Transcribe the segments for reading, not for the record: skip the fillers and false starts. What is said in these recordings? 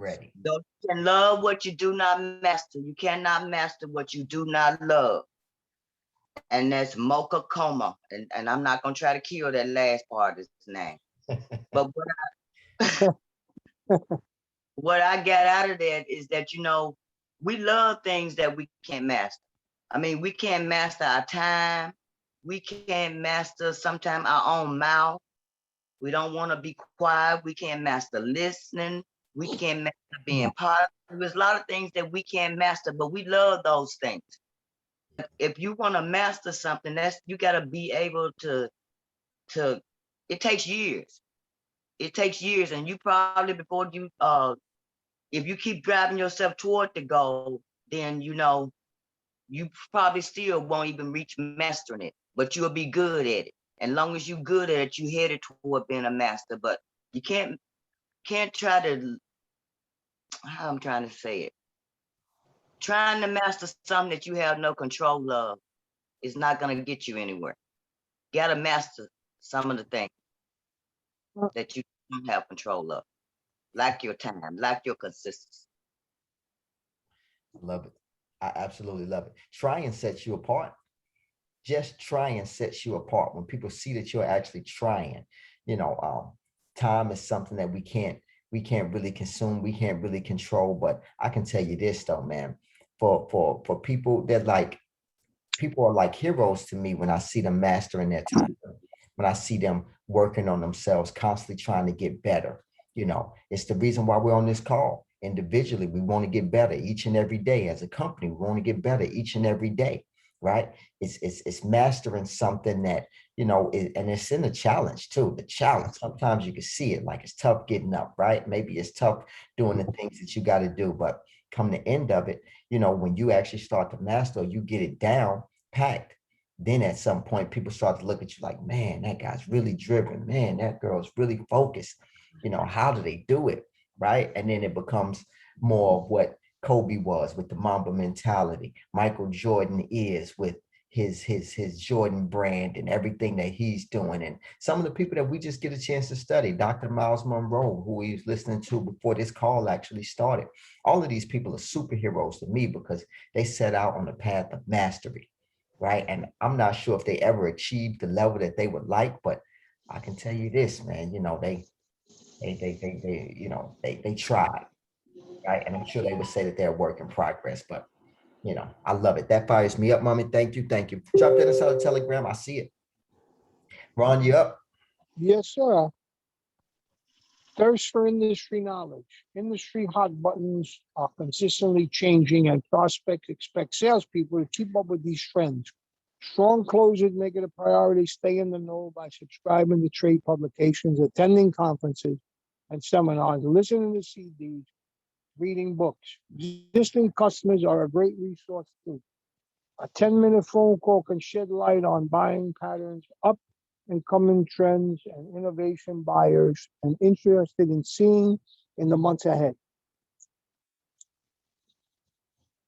ready. So you can love what you do not master. You cannot master what you do not love. And that's Mocha Coma. And I'm not going to try to kill that last part of his name. But what I got out of that is that, you know, we love things that we can't master. I mean, we can't master our time. We can't master sometimes our own mouth. We don't want to be quiet. We can't master listening. We can't master being positive. There's a lot of things that we can't master, but we love those things. If you want to master something, you got to be able to. It takes years. It takes years, and you probably before you if you keep driving yourself toward the goal, then you know you probably still won't even reach mastering it, but you'll be good at it. And long as you're good at it, you headed toward being a master. But you can't try to, how I'm trying to say it, trying to master something that you have no control of is not going to get you anywhere. You got to master some of the things that you don't have control of, like your time, like your consistency. I love it. I absolutely love it. Trying sets you apart. Just trying sets you apart. When people see that you're actually trying, you know, time is something that we can't really consume, we can't really control. But I can tell you this though, man, for people that like people are like heroes to me when I see them mastering their time, when I see them working on themselves, constantly trying to get better. You know, it's the reason why we're on this call. Individually, we want to get better each and every day. As a company, we want to get better each and every day, right? It's mastering something that, you know, and it's in the challenge too. The challenge, sometimes you can see it like it's tough getting up, right? Maybe it's tough doing the things that you got to do, but come the end of it, you know, when you actually start to master, you get it down packed, then at some point people start to look at you like, man, that guy's really driven, man, that girl's really focused, you know, how do they do it, right? And then it becomes more of what Kobe was with the Mamba mentality, Michael Jordan is with his Jordan brand and everything that he's doing. And some of the people that we just get a chance to study, Dr. Miles Monroe, who we was listening to before this call actually started. All of these people are superheroes to me because they set out on the path of mastery, right? And I'm not sure if they ever achieved the level that they would like, but I can tell you this, man, you know, they tried, right? And I'm sure they would say that they're a work in progress, but you know, I love it. That fires me up, mommy. Thank you. Thank you. Drop that inside the Telegram. I see it. Ron, you up? Yes, sir. Thirst for industry knowledge. Industry hot buttons are consistently changing, and prospects expect salespeople to keep up with these trends. Strong closers make it a priority. Stay in the know by subscribing to trade publications, attending conferences and seminars, listening to CDs, reading books. Existing customers are a great resource too. A 10-minute phone call can shed light on buying patterns, up and coming trends, and innovation buyers and interested in seeing in the months ahead.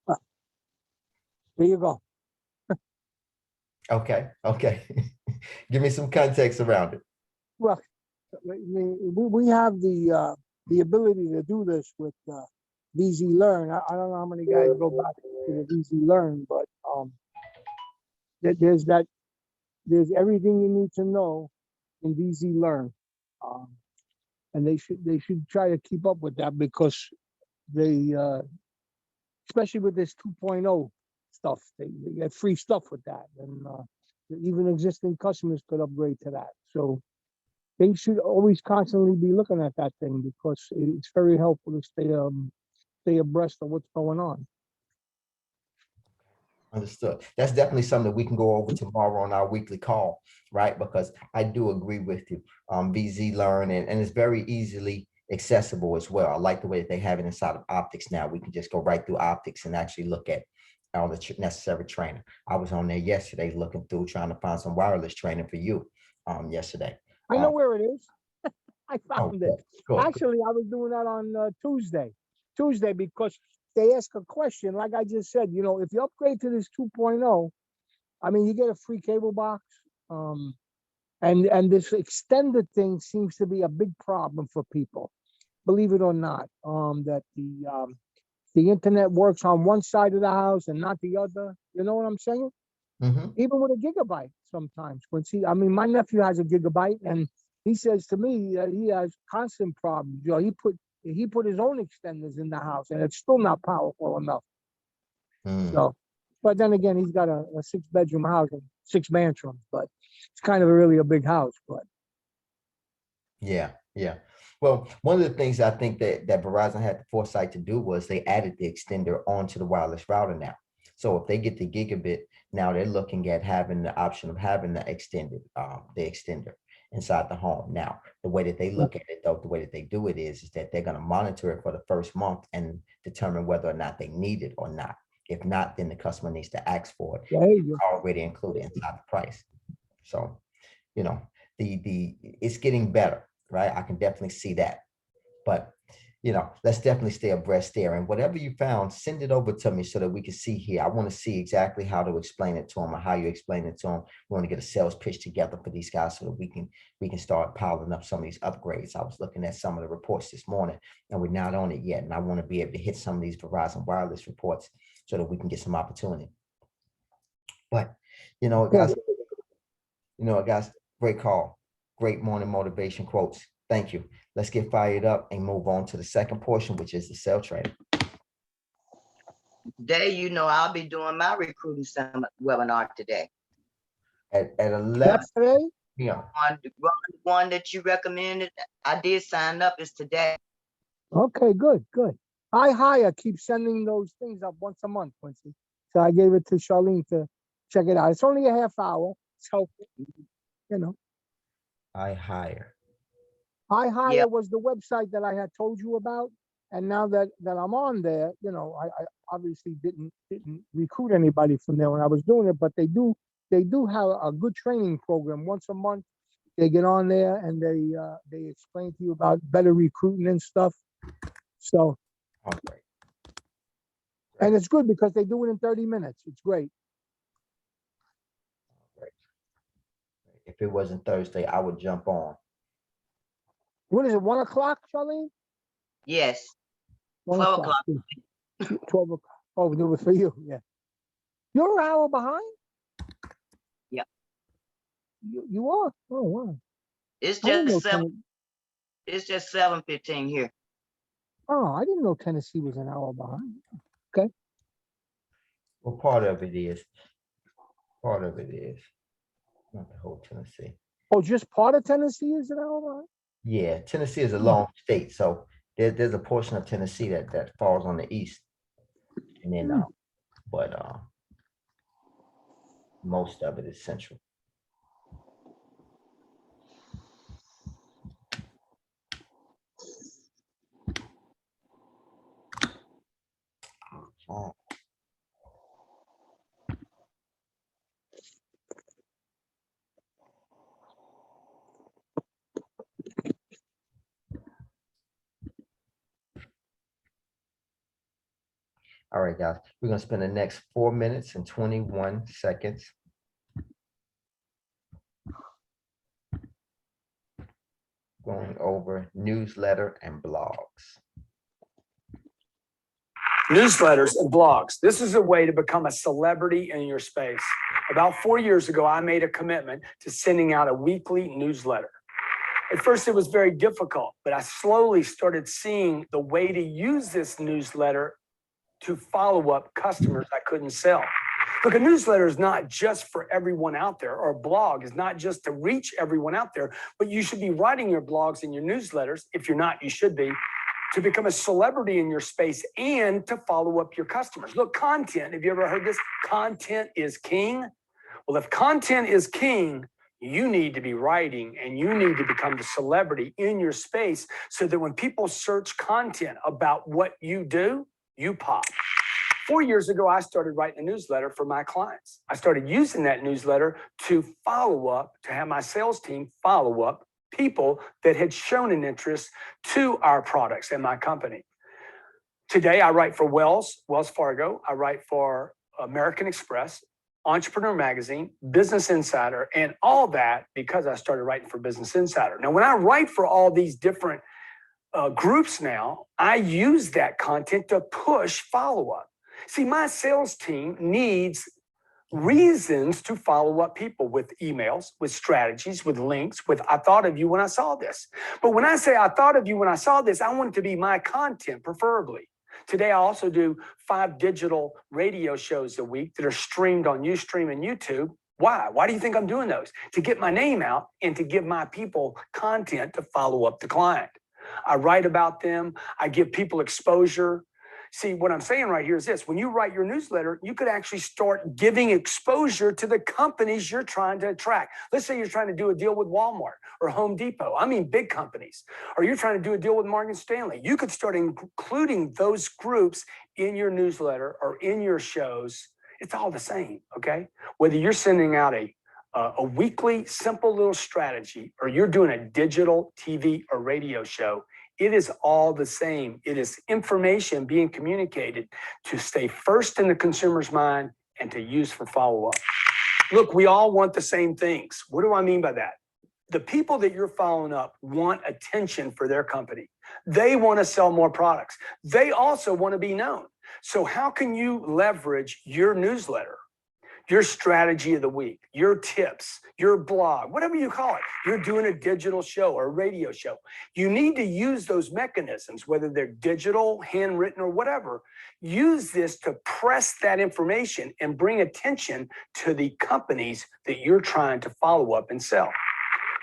There you go. Okay. Okay. Give me some context around it. Well, we have the ability to do this with VZ Learn. I don't know how many guys go back to the VZ Learn, but there's everything you need to know in VZ Learn, um, and they should try to keep up with that because they especially with this 2.0 stuff, they get free stuff with that, and even existing customers could upgrade to that. So they should always constantly be looking at that thing because it's very helpful to stay abreast of what's going on. Understood. That's definitely something that we can go over tomorrow on our weekly call, right? Because I do agree with you. VZ Learn, and it's very easily accessible as well. I like the way that they have it inside of optics now. We can just go right through optics and actually look at all the necessary training. I was on there yesterday looking through, trying to find some wireless training for you yesterday. I know where it is. I found it. Cool. Actually, I was doing that on Tuesday, because they ask a question, like I just said, you know, if you upgrade to this 2.0, I mean, you get a free cable box. And this extended thing seems to be a big problem for people. believe it or not, that the internet works on one side of the house and not the other. You know what I'm saying? Hmm. Even with a gigabyte sometimes. I mean, my nephew has a gigabyte, and he says to me that he has constant problems. You know, he put his own extenders in the house, and it's still not powerful enough. Mm. So, but then again, he's got a 6-bedroom house and 6 bedrooms, but it's kind of really a big house. But Yeah, yeah. Well, one of the things I think that Verizon had the foresight to do was they added the extender onto the wireless router now. So if they get the gigabit, now they're looking at having the option of having the extender inside the home. Now, the way that they look at it, though, the way that they do it is that they're going to monitor it for the first month and determine whether or not they need it or not. If not, then the customer needs to ask for it. there you It's already included inside the price. So, you know, the it's getting better, right? I can definitely see that. But let's definitely stay abreast there. And whatever you found, send it over to me so that we can see here. I want to see exactly how to explain it to them or how you explain it to them. We want to get a sales pitch together for these guys so that we can start piling up some of these upgrades. I was looking at some of the reports this morning, and we're not on it yet. And I want to be able to hit some of these Verizon wireless reports so that we can get some opportunity. But go. guys, great call. Great morning motivation quotes. Thank you. Let's get fired up and move on to the second portion, which is the sale training. Today, I'll be doing my recruiting summit webinar today. At 11 That's today? p.m. One that you recommended, I did sign up, is today. Okay, good. I keep sending those things up once a month, Quincy. So I gave it to Charlene to check it out. It's only a half hour. So, I hire. I was the website that I had told you about. And now that I'm on there, I obviously didn't recruit anybody from there when I was doing it, but they do have a good training program once a month. They get on there and they explain to you about better recruiting and stuff. So, Okay. and it's good because they do it in 30 minutes. It's great. Great. If it wasn't Thursday, I would jump on. What is it, 1 o'clock, Charlene? Yes. 12 o'clock. 12 o'clock. Oh, it was for you. Yeah. You're an hour behind? Yep. You are? Oh, wow. It's I didn't know just 7. It's just 7:15 here. Oh, I didn't know Tennessee was an hour behind. Okay. Well, part of it is. Not the whole Tennessee. Oh, just part of Tennessee is an hour behind? Yeah, Tennessee is a long state, so there's a portion of Tennessee that falls on the east, and then but most of it is central. Oh. All right, guys, we're gonna spend the next 4 minutes and 21 seconds going over newsletter and blogs. Newsletters and blogs. This is a way to become a celebrity in your space. About 4 years ago, I made a commitment to sending out a weekly newsletter. At first, it was very difficult, but I slowly started seeing the way to use this newsletter to follow up customers I couldn't sell. Look, a newsletter is not just for everyone out there, or a blog is not just to reach everyone out there, but you should be writing your blogs and your newsletters. If you're not, you should be, to become a celebrity in your space and to follow up your customers. Look, content, have you ever heard this? Content is king. Well, if content is king, you need to be writing and you need to become the celebrity in your space so that when people search content about what you do, you pop. 4 years ago, I started writing a newsletter for my clients. I started using that newsletter to follow up, to have my sales team follow up people that had shown an interest to our products and my company. Today, I write for Wells Fargo. I write for American Express, Entrepreneur Magazine, Business Insider, and all that because I started writing for Business Insider. Now, when I write for all these different groups now, I use that content to push follow-up. See, my sales team needs reasons to follow up people with emails, with strategies, with links, with I thought of you when I saw this. But when I say I thought of you when I saw this, I want it to be my content, preferably. Today, I also do 5 digital radio shows a week that are streamed on Ustream and YouTube. Why? Why do you think I'm doing those? To get my name out and to give my people content to follow up the client. I write about them. I give people exposure. See, what I'm saying right here is this. When you write your newsletter, you could actually start giving exposure to the companies you're trying to attract. Let's say you're trying to do a deal with Walmart or Home Depot. I mean, big companies. Or you're trying to do a deal with Morgan Stanley. You could start including those groups in your newsletter or in your shows. It's all the same, okay? Whether you're sending out a weekly simple little strategy or you're doing a digital TV or radio show, it is all the same. It is information being communicated to stay first in the consumer's mind and to use for follow-up. Look, we all want the same things. What do I mean by that? The people that you're following up want attention for their company. They want to sell more products. They also want to be known. So how can you leverage your newsletter, your strategy of the week, your tips, your blog, whatever you call it? You're doing a digital show or a radio show. You need to use those mechanisms, whether they're digital, handwritten, or whatever. Use this to press that information and bring attention to the companies that you're trying to follow up and sell.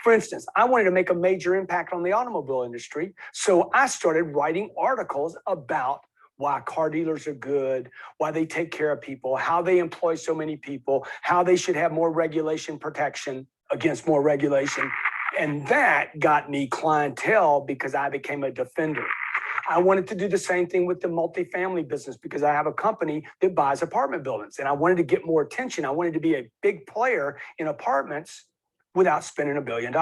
For instance, I wanted to make a major impact on the automobile industry, so I started writing articles about why car dealers are good, why they take care of people, how they employ so many people, how they should have more regulation protection against more regulation. And that got me clientele because I became a defender. I wanted to do the same thing with the multifamily business because I have a company that buys apartment buildings and I wanted to get more attention. I wanted to be a big player in apartments without spending $1 billion.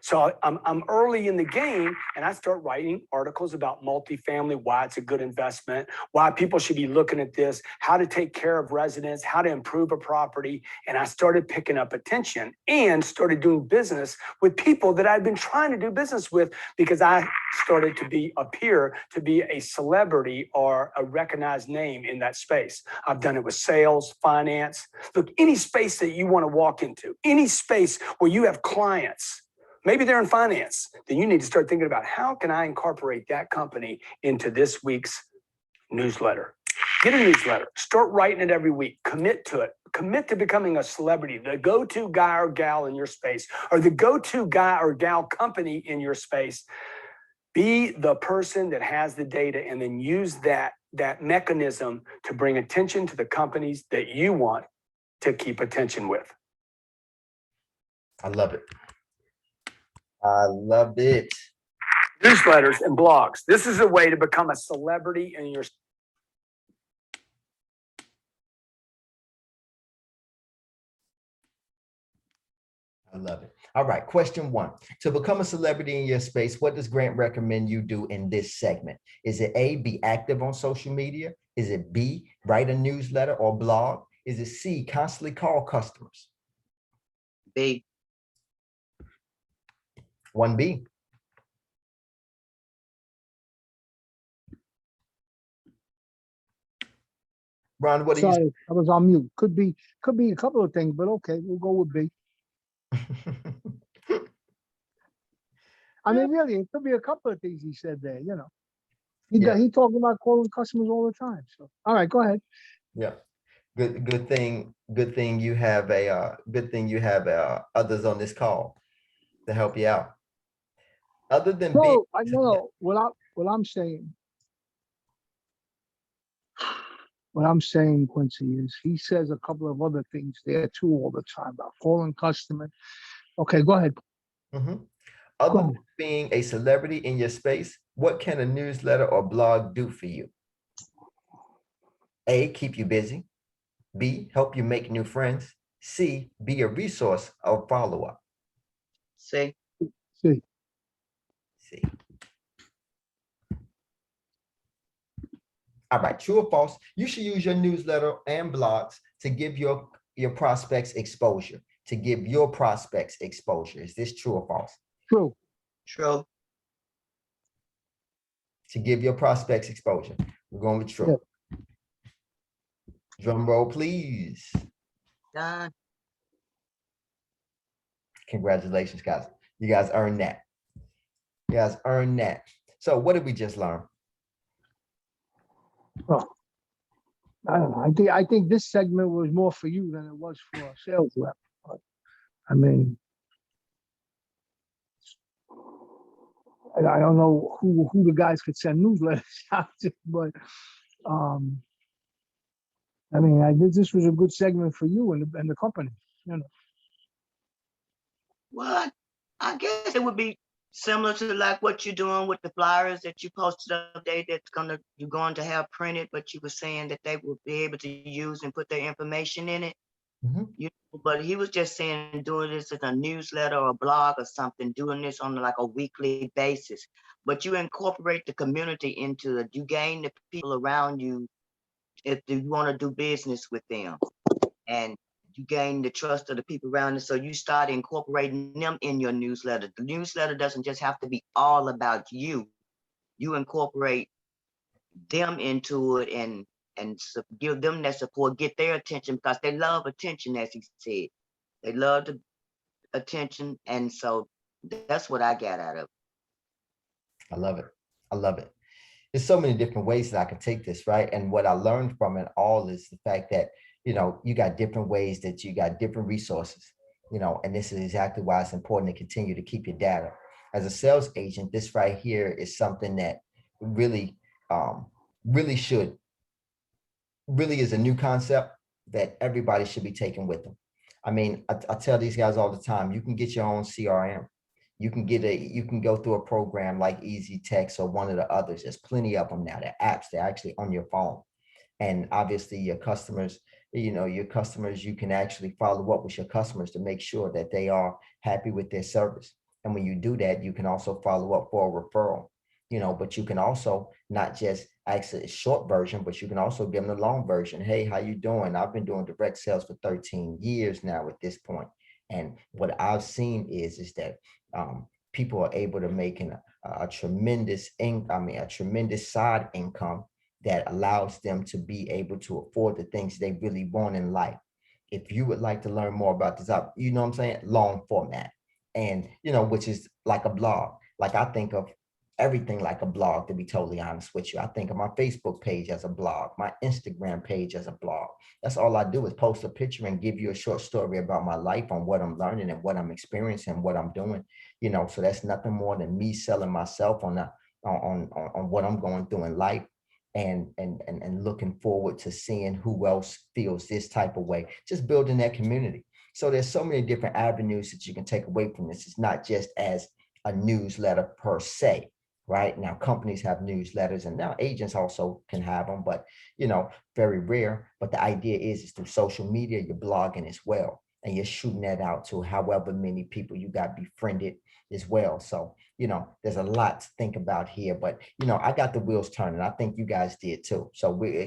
So I'm early in the game and I start writing articles about multifamily, why it's a good investment, why people should be looking at this, how to take care of residents, how to improve a property. And I started picking up attention and started doing business with people that I'd been trying to do business with because I started to appear to be a celebrity or a recognized name in that space. I've done it with sales, finance. Look, any space that you want to walk into, any space where you have clients, maybe they're in finance, then you need to start thinking about how can I incorporate that company into this week's newsletter. Get a newsletter, start writing it every week, commit to it. Commit to becoming a celebrity, the go-to guy or gal in your space, or the go-to guy or gal company in your space. Be the person that has the data and then use that mechanism to bring attention to the companies that you want to keep attention with. I love it. I loved it. Newsletters and blogs. This is a way to become a celebrity in your. I love it. All right. Question 1. To become a celebrity in your space, what does Grant recommend you do in this segment? Is it A, be active on social media? Is it B, write a newsletter or blog? Is it C, constantly call customers? B. 1B. Ron, what do you Sorry, I was on mute. Could be a couple of things, but okay, we'll go with B. I mean, really, it could be a couple of things he said there, you know. He talking about calling customers all the time. So, all right, go ahead. Yeah. Good thing you have others on this call to help you out. Other than being, No, I know what I'm saying. What I'm saying, Quincy, is he says a couple of other things there too all the time about calling customers. Okay, go ahead. Other than being a celebrity in your space, what can a newsletter or blog do for you? A, keep you busy. B, help you make new friends. C, be a resource of follow-up. C. C. C. All right, true or false? You should use your newsletter and blogs to give your prospects exposure. To give your prospects exposure. Is this true or false? True. True. to give your prospects exposure. We're going with true. Drum roll, please. Done. Congratulations, guys. You guys earned that. You guys earned that. So what did we just learn? Well, I don't know. I think this segment was more for you than it was for a sales rep. But, I mean, I don't know who the guys could send newsletters out to, but I mean, this was a good segment for you and the company. You know. Well, I guess it would be similar to like what you're doing with the flyers that you posted up there you're going to have printed, but you were saying that they will be able to use and put their information in it. But he was just saying doing this as a newsletter or a blog or something, doing this on like a weekly basis. But you incorporate the community into it. You gain the people around you if you want to do business with them. And you gain the trust of the people around you. So you start incorporating them in your newsletter. The newsletter doesn't just have to be all about you. You incorporate them into it and give them that support, get their attention, because they love attention, as he said. They love the attention. And so that's what I got out of it. I love it. I love it. There's so many different ways that I can take this, right? And what I learned from it all is the fact that, you know, you got different ways that you got different resources, you know, and this is exactly why it's important to continue to keep your data. As a sales agent, this right here is something that really, really is a new concept that everybody should be taking with them. I mean, I tell these guys all the time, you can get your own CRM. You can go through a program like Easy Text or one of the others. There's plenty of them now. They're apps, they're actually on your phone. And obviously your customers, you can actually follow up with your customers to make sure that they are happy with their service. And when you do that, you can also follow up for a referral, you know, but you can also not just access a short version, but you can also give them the long version. Hey, how you doing? I've been doing direct sales for 13 years now at this point. And what I've seen is that people are able to make a tremendous side income that allows them to be able to afford the things they really want in life. If you would like to learn more about this, you know what I'm saying, long format, and you know, which is like a blog. Like I think of everything like a blog, to be totally honest with you. I think of my Facebook page as a blog, my Instagram page as a blog. That's all I do is post a picture and give you a short story about my life, on what I'm learning and what I'm experiencing, what I'm doing, you know. So that's nothing more than me selling myself on what I'm going through in life, and looking forward to seeing who else feels this type of way, just building that community. So there's so many different avenues that you can take away from this. It's not just as a newsletter per se. Right now, companies have newsletters, and now agents also can have them, but you know, very rare. But the idea is through social media, you're blogging as well, and you're shooting that out to however many people you got befriended as well. So you know, there's a lot to think about here, but you know, I got the wheels turning. I think you guys did too. So